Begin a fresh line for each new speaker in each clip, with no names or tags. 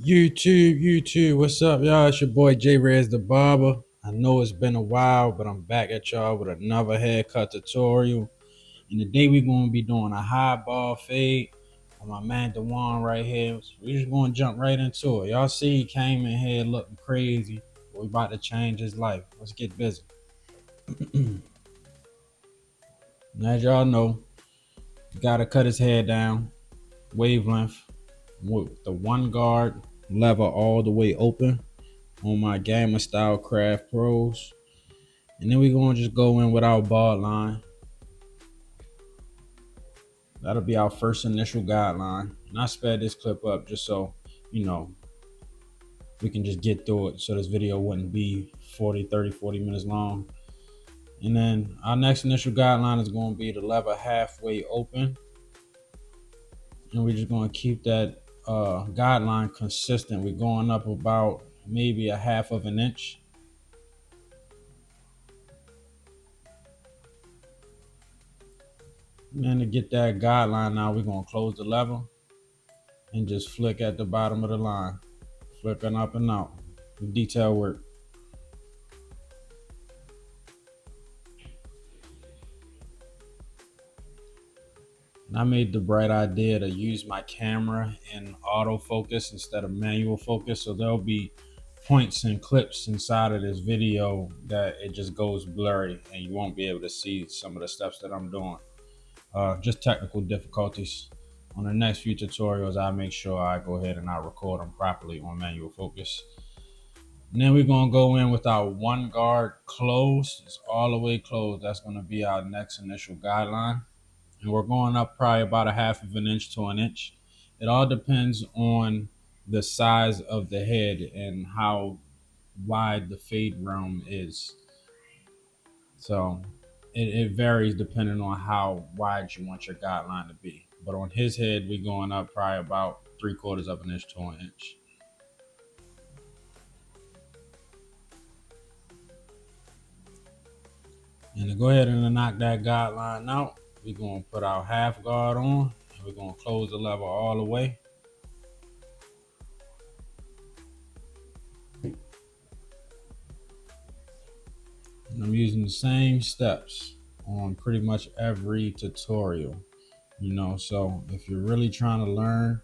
YouTube, what's up, y'all? It's your boy J Rez the Barber. I know it's been a while, but I'm back at y'all with another haircut tutorial. And today we're going to be doing a high ball fade on my man Dewan right here. So we're just going to jump right into it. Y'all see he came in here looking crazy. We about to change his life. Let's get busy. And as y'all know, you got to cut his hair down, wavelength, with the one guard lever all the way open on my Gamma Style Craft Pros. And then we're going to just go in with our bar line. That'll be our first initial guideline. And I sped this clip up just so, we can just get through it so this video wouldn't be 40 minutes long. And then our next initial guideline is going to be the lever halfway open. And we're just going to keep that guideline consistent. We're going up about maybe a half of an inch. And then to get that guideline now, we're going to close the lever and just flick at the bottom of the line, flicking up and out with detail work. And I made the bright idea to use my camera in autofocus instead of manual focus, so there'll be points and clips inside of this video that it just goes blurry and you won't be able to see some of the steps that I'm doing. Just technical difficulties. On the next few tutorials, I'll make sure I go ahead and I record them properly on manual focus. And then we're going to go in with our one guard closed. It's all the way closed. That's going to be our next initial guideline. And we're going up probably about a half of an inch to an inch. It all depends on the size of the head and how wide the fade realm is. So it varies depending on how wide you want your guideline to be. But on his head, we're going up probably about 3/4 of an inch to an inch. And to go ahead and knock that guideline out, we're going to put our half guard on and we're going to close the lever all the way. And I'm using the same steps on pretty much every tutorial, so if you're really trying to learn,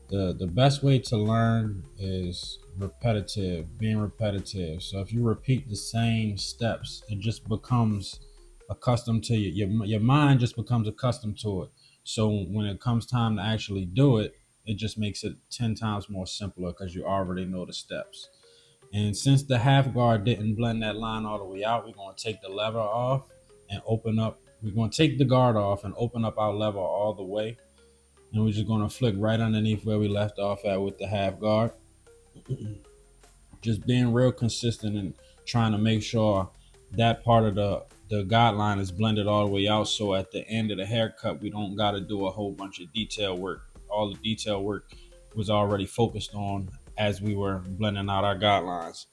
the best way to learn is being repetitive. So if you repeat the same steps, it just becomes accustomed to your mind just becomes accustomed to it. So when it comes time to actually do it, it just makes it 10 times more simpler because you already know the steps. And since the half guard didn't blend that line all the way out, we're going to take the lever off and open up. We're going to take the guard off and open up our lever all the way. And we're just going to flick right underneath where we left off at with the half guard. Just being real consistent and trying to make sure that part of the guideline is blended all the way out. So at the end of the haircut, we don't got to do a whole bunch of detail work. All the detail work was already focused on as we were blending out our guidelines.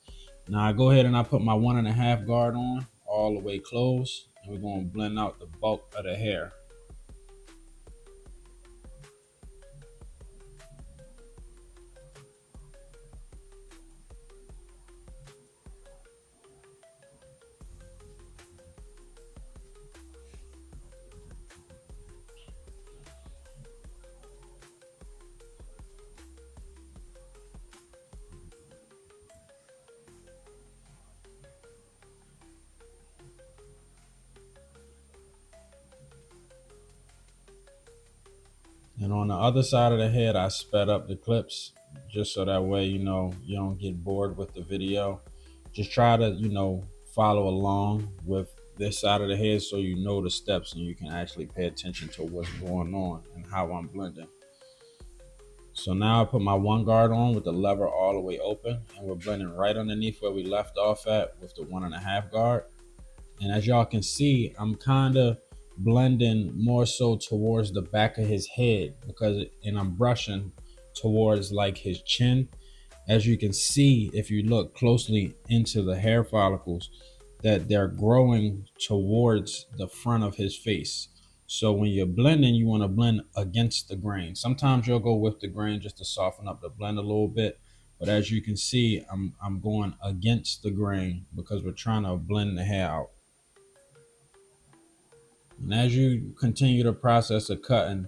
Now I go ahead and I put my 1.5 guard on all the way closed, and we're going to blend out the bulk of the hair. And on the other side of the head, I sped up the clips just so that way, you don't get bored with the video. Just try to, follow along with this side of the head so you know the steps and you can actually pay attention to what's going on and how I'm blending. So now I put my one guard on with the lever all the way open, and we're blending right underneath where we left off at with the 1.5 guard. And as y'all can see, I'm kind of blending more so towards the back of his head and I'm brushing towards like his chin. As you can see, if you look closely into the hair follicles, that they're growing towards the front of his face. So when you're blending, you want to blend against the grain. Sometimes you'll go with the grain just to soften up the blend a little bit. But as you can see, I'm going against the grain because we're trying to blend the hair out. And as you continue the process of cutting,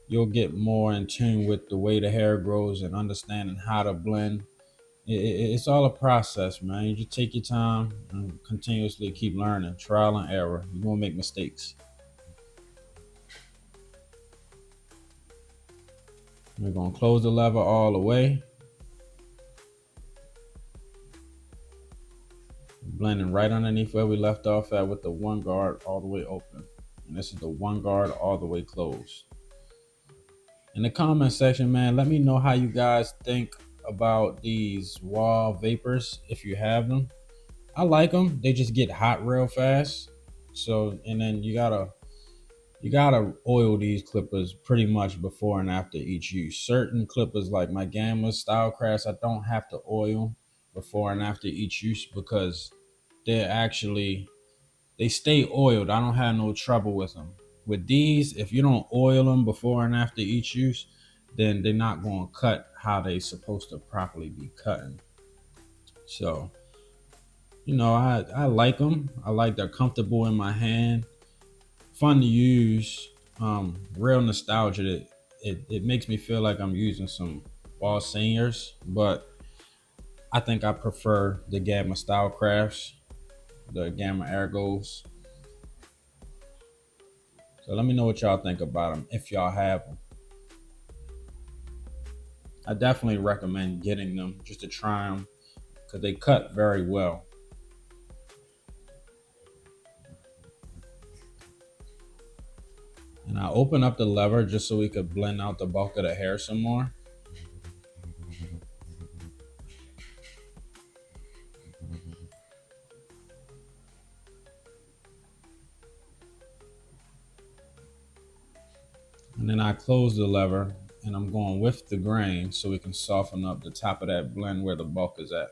you'll get more in tune with the way the hair grows and understanding how to blend. It's all a process, man. You just take your time and continuously keep learning, trial and error. You're gonna make mistakes. We're gonna close the lever all the way, blending right underneath where we left off at with the one guard all the way open. And this is the one guard all the way closed. In the comment section, man, let me know how you guys think about these wall vapors if you have them. I like them. They just get hot real fast. So, and then you gotta oil these clippers pretty much before and after each use. Certain clippers like my Gamma Style Crafts, I don't have to oil before and after each use because they're actually they stay oiled. I don't have no trouble with them. With these, if you don't oil them before and after each use, then they're not going to cut how they supposed to properly be cutting. So, I like them. I like they're comfortable in my hand, fun to use, real nostalgia. It makes me feel like I'm using some Ball Seniors, but I think I prefer the Gamma Style Crafts, the Gamma Ergos. So let me know what y'all think about them if y'all have them. I definitely recommend getting them just to try them because they cut very well. And I open up the lever just so we could blend out the bulk of the hair some more. And then I close the lever and I'm going with the grain so we can soften up the top of that blend where the bulk is at.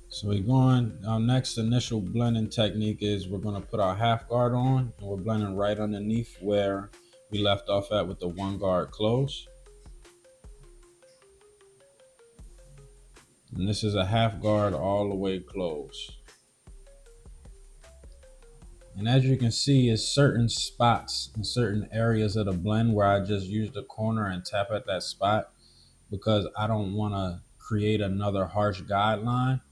So we're going, our next initial blending technique is we're going to put our half guard on and we're blending right underneath where we left off at with the one guard close. And this is a half guard all the way closed. And as you can see, it's certain spots in certain areas of the blend where I just use the corner and tap at that spot because I don't want to create another harsh guideline,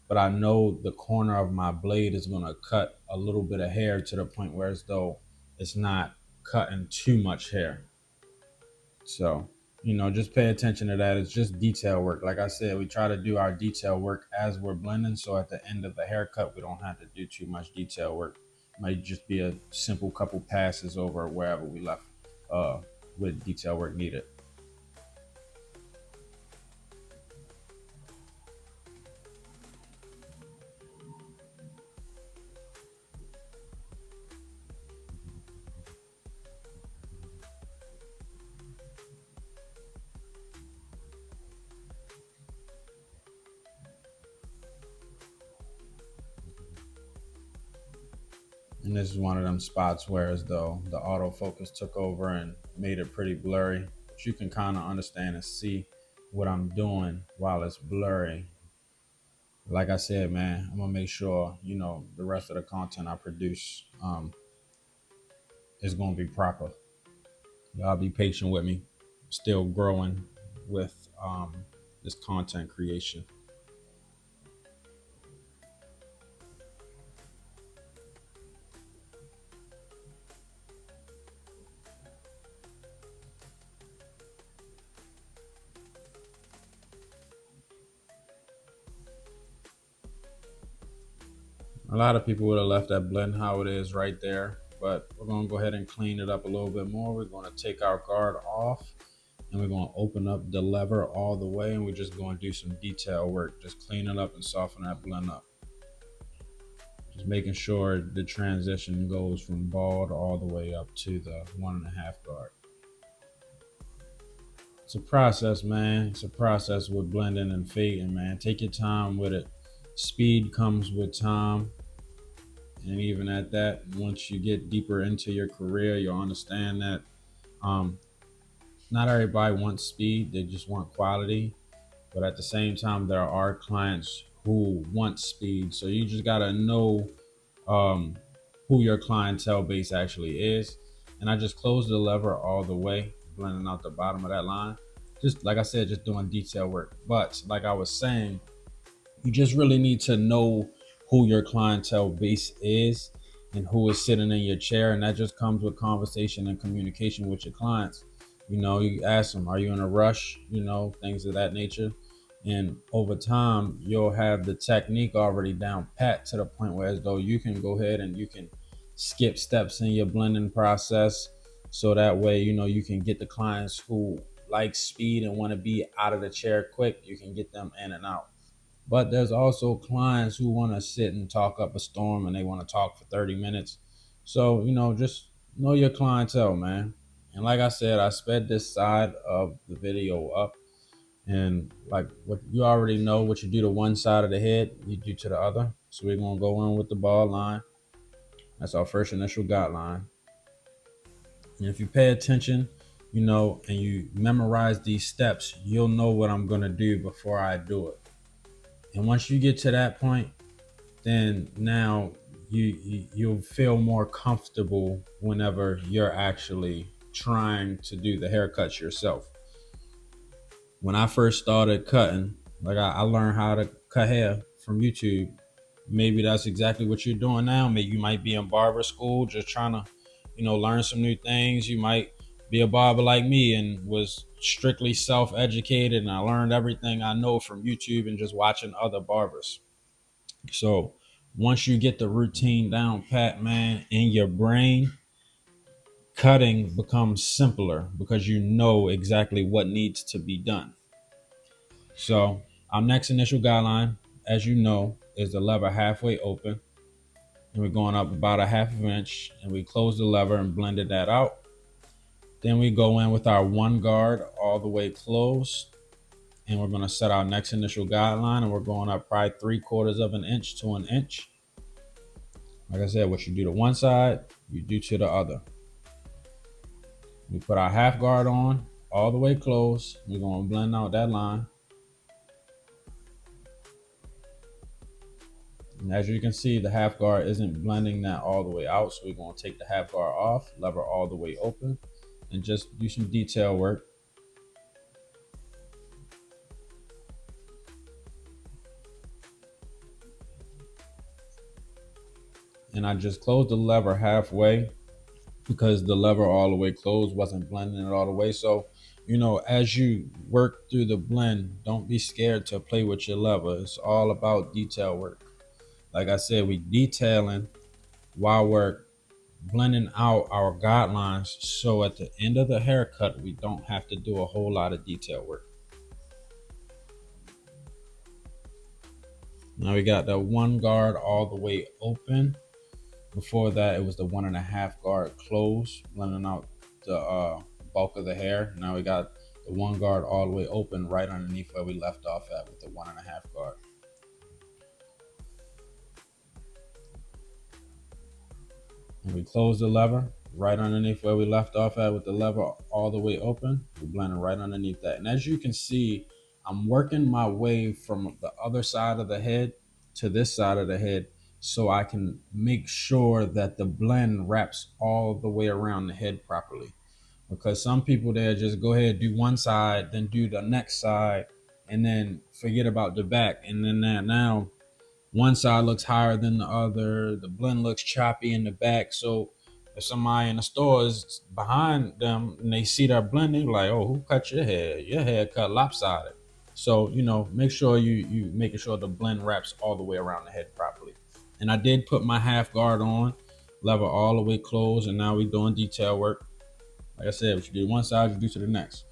but I know the corner of my blade is going to cut a little bit of hair to the point where as though it's not cutting too much hair. So, just pay attention to that. It's just detail work. Like I said, we try to do our detail work as we're blending. So at the end of the haircut, we don't have to do too much detail work. It might just be a simple couple passes over wherever we left with detail work needed. And this is one of them spots where as though the autofocus took over and made it pretty blurry. But you can kind of understand and see what I'm doing while it's blurry. Like I said, man, I'm gonna make sure, the rest of the content I produce is gonna be proper. Y'all be patient with me. Still growing with this content creation. A lot of people would have left that blend how it is right there, but we're gonna go ahead and clean it up a little bit more. We're gonna take our guard off and we're gonna open up the lever all the way and we're just gonna do some detail work, just clean it up and soften that blend up. Just making sure the transition goes from bald all the way up to the 1.5 guard. It's a process, man. It's a process with blending and fading, man. Take your time with it. Speed comes with time. And even at that, once you get deeper into your career, you'll understand that um, not everybody wants speed, they just want quality. But at the same time, there are clients who want speed. So you just got to know um, who your clientele base actually is. And I just closed the lever all the way, blending out the bottom of that line. Just like I said, just doing detail work. But like I was saying, you just really need to know who your clientele base is and who is sitting in your chair. And that just comes with conversation and communication with your clients. You ask them, are you in a rush? Things of that nature. And over time, you'll have the technique already down pat to the point where as though you can go ahead and you can skip steps in your blending process. So that way, you can get the clients who like speed and want to be out of the chair quick. You can get them in and out. But there's also clients who want to sit and talk up a storm and they want to talk for 30 minutes. So, just know your clientele, man. And like I said, I sped this side of the video up. And like what you already know, what you do to one side of the head, you do to the other. So we're going to go in with the ball line. That's our first initial guideline. And if you pay attention, and you memorize these steps, you'll know what I'm going to do before I do it. And once you get to that point, then now you'll feel more comfortable whenever you're actually trying to do the haircuts yourself. When I first started cutting, like I learned how to cut hair from YouTube. Maybe that's exactly what you're doing now. Maybe you might be in barber school just trying to, learn some new things. You might be a barber like me and was strictly self-educated, and I learned everything I know from YouTube and just watching other barbers. So once you get the routine down pat, man, in your brain, cutting becomes simpler because you know exactly what needs to be done. So our next initial guideline, as you know, is the lever halfway open. And we're going up about a half of an inch, and we close the lever and blended that out. Then we go in with our one guard all the way closed, and we're going to set our next initial guideline, and we're going up probably 3/4 of an inch to an inch. Like I said, what you do to one side, you do to the other. We put our half guard on all the way close. We're going to blend out that line. And as you can see, the half guard isn't blending that all the way out. So we're going to take the half guard off, lever all the way open, and just do some detail work. And I just closed the lever halfway because the lever all the way closed wasn't blending it all the way. So, as you work through the blend, don't be scared to play with your lever. It's all about detail work. Like I said, we detailing while we're blending out our guidelines. So at the end of the haircut, we don't have to do a whole lot of detail work. Now we got the one guard all the way open. Before that, it was the 1.5 guard closed, blending out the bulk of the hair. Now we got the one guard all the way open right underneath where we left off at with the 1.5 guard. And we close the lever right underneath where we left off at with the lever all the way open. We're blending right underneath that. And as you can see, I'm working my way from the other side of the head to this side of the head so I can make sure that the blend wraps all the way around the head properly. Because some people there just go ahead, do one side, then do the next side, and then forget about the back. And then now one side looks higher than the other. The blend looks choppy in the back. So if somebody in the store is behind them and they see that blend, they're like, "Oh, who cut your hair? Your hair cut lopsided." So make sure you making sure the blend wraps all the way around the head properly. And I did put my half guard on, lever all the way closed, and now we're doing detail work. Like I said, what you do to one side, you do to the next.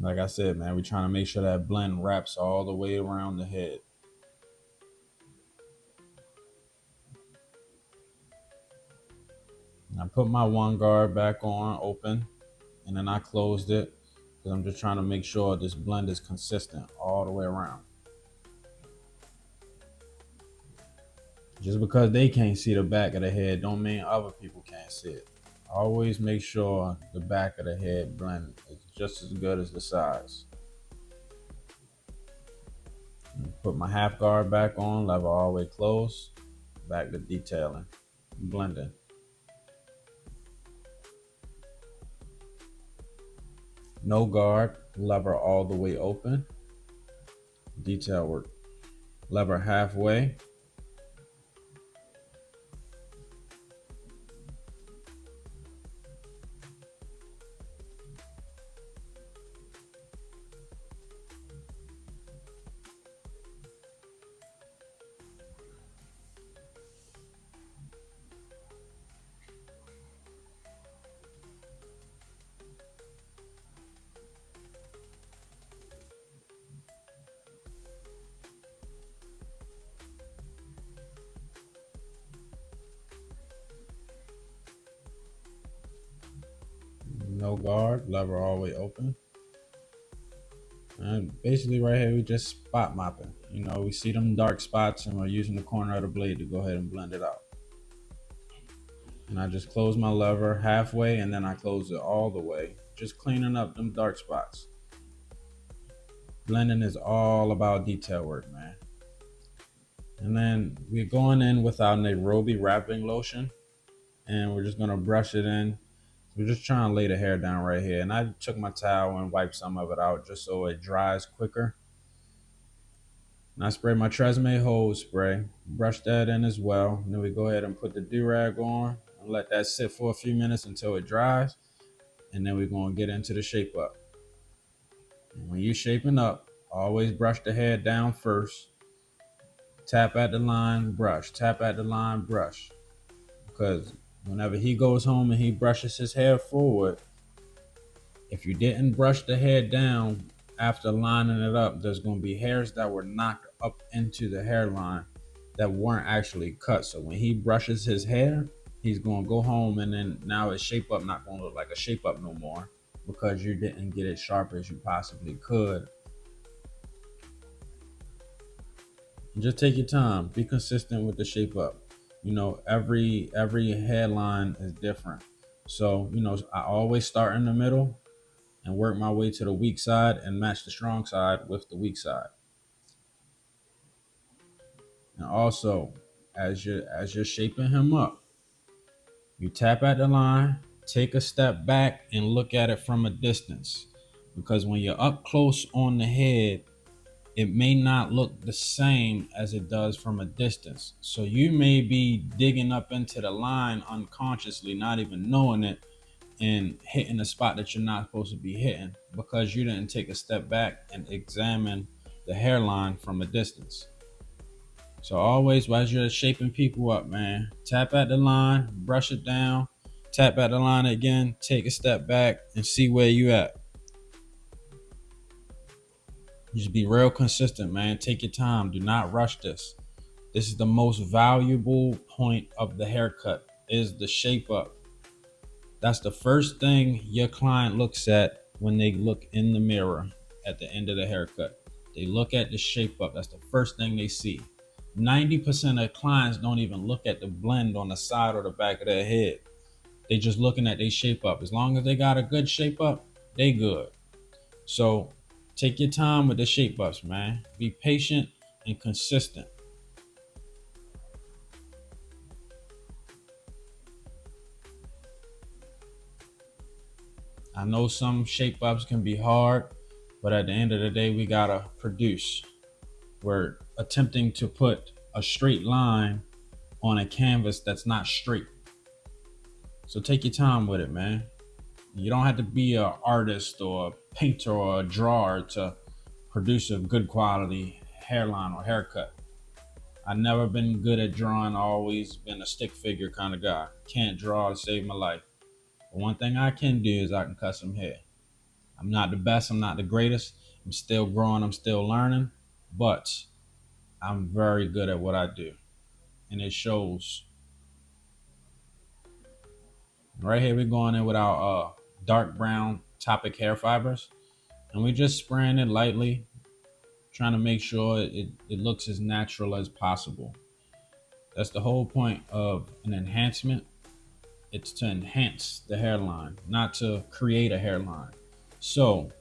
Like I said, man, we're trying to make sure that blend wraps all the way around the head. And I put my one guard back on open, and then I closed it because I'm just trying to make sure this blend is consistent all the way around. Just because they can't see the back of the head don't mean other people can't see it. Always make sure the back of the head blend is just as good as the sides. Put my half guard back on, lever all the way close, back to detailing, blending. No guard, lever all the way open, detail work. Lever halfway, no guard, lever all the way open. And basically right here, we just spot mopping. You know, we see them dark spots and we're using the corner of the blade to go ahead and blend it out. And I just close my lever halfway and then I close it all the way, just cleaning up them dark spots. Blending is all about detail work, man. And then we're going in with our Nairobi wrapping lotion and we're just gonna brush it in. We're just trying to lay the hair down right here. And I took my towel and wiped some of it out just so it dries quicker. And I spray my Tresemme hose spray, brush that in as well. And then we go ahead and put the do-rag on and let that sit for a few minutes until it dries. And then we're gonna get into the shape up. And when you're shaping up, always brush the head down first. Tap at the line, brush, tap at the line, brush. Because whenever he goes home and he brushes his hair forward, if you didn't brush the head down after lining it up, there's going to be hairs that were knocked up into the hairline that weren't actually cut. So when he brushes his hair, he's going to go home and then now his shape up not going to look like a shape up no more because you didn't get it sharp as you possibly could. And just take your time, be consistent with the shape up. You know, every hairline is different. So, you know, I always start in the middle and work my way to the weak side and match the strong side with the weak side. And also, as you're shaping him up, you tap at the line, take a step back and look at it from a distance. Because when you're up close on the head, it may not look the same as it does from a distance. So you may be digging up into the line unconsciously, not even knowing it, and hitting a spot that you're not supposed to be hitting because you didn't take a step back and examine the hairline from a distance. So always, as you're shaping people up, man, tap at the line, brush it down, tap at the line again, take a step back and see where you at. Just be real consistent, man. Take your time. Do not rush this. This is the most valuable point of the haircut is the shape up. That's the first thing your client looks at when they look in the mirror at the end of the haircut. They look at the shape up. That's the first thing they see. 90% of clients don't even look at the blend on the side or the back of their head. They just looking at their shape up. As long as they got a good shape up, they good. So take your time with the shape ups, man. Be patient and consistent. I know some shape ups can be hard, but at the end of the day, we gotta produce. We're attempting to put a straight line on a canvas that's not straight. So take your time with it, man. You don't have to be an artist or a painter or a drawer to produce a good quality hairline or haircut. I've never been good at drawing, always been a stick figure kind of guy. Can't draw to save my life. But one thing I can do is I can cut some hair. I'm not the best, I'm not the greatest. I'm still growing, I'm still learning, but I'm very good at what I do. And it shows. Right here, we're going in with our dark brown Topic hair fibers. And we're just spraying it lightly, trying to make sure it looks as natural as possible. That's the whole point of an enhancement. It's to enhance the hairline, not to create a hairline. So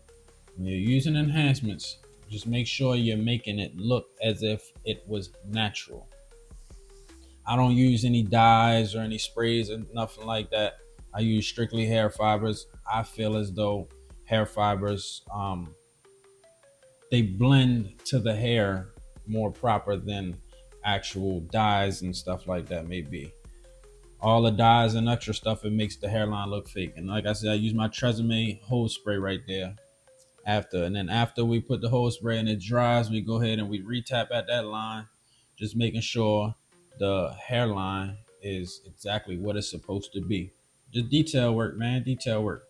when you're using enhancements, just make sure you're making it look as if it was natural. I don't use any dyes or any sprays or nothing like that. I use strictly hair fibers. I feel as though hair fibers, they blend to the hair more proper than actual dyes and stuff like that may be. All the dyes and extra stuff, it makes the hairline look fake. And like I said, I use my Tresemme hose spray right there and then after we put the hose spray and it dries, we go ahead and we retap at that line, just making sure the hairline is exactly what it's supposed to be. Just detail work, man. Detail work.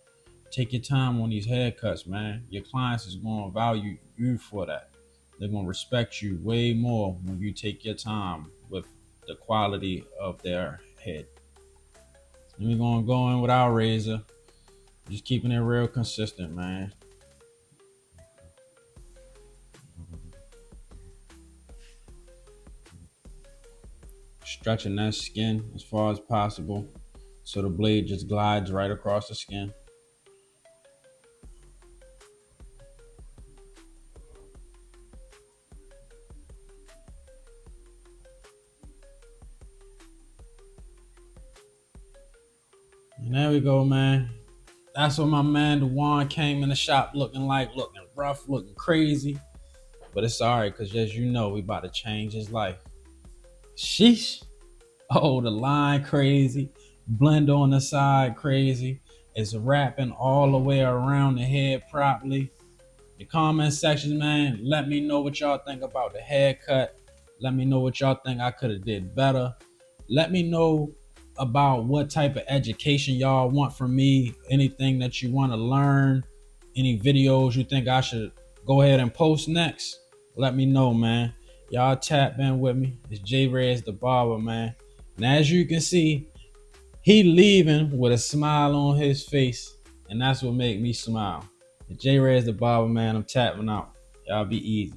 Take your time on these haircuts, man. Your clients is going to value you for that. They're going to respect you way more when you take your time with the quality of their head. And we're going to go in with our razor, just keeping it real consistent, man. Stretching that skin as far as possible so the blade just glides right across the skin. And there we go, man. That's what my man Dewan came in the shop looking like, looking rough, looking crazy. But it's alright, because as you know, we about to change his life. Sheesh. Oh, the line crazy. Blend on the side crazy. It's wrapping all the way around the head properly. The comment section, man, let me know what y'all think about the haircut. Let me know what y'all think I could have did better. Let me know about what type of education y'all want from me, anything that you want to learn, any videos you think I should go ahead and post next. Let me know, man. Y'all tap in with me. It's J Rez the barber, man. And as you can see, he leaving with a smile on his face, and that's what make me smile. J Rez the barber, man. I'm tapping out. Y'all be easy.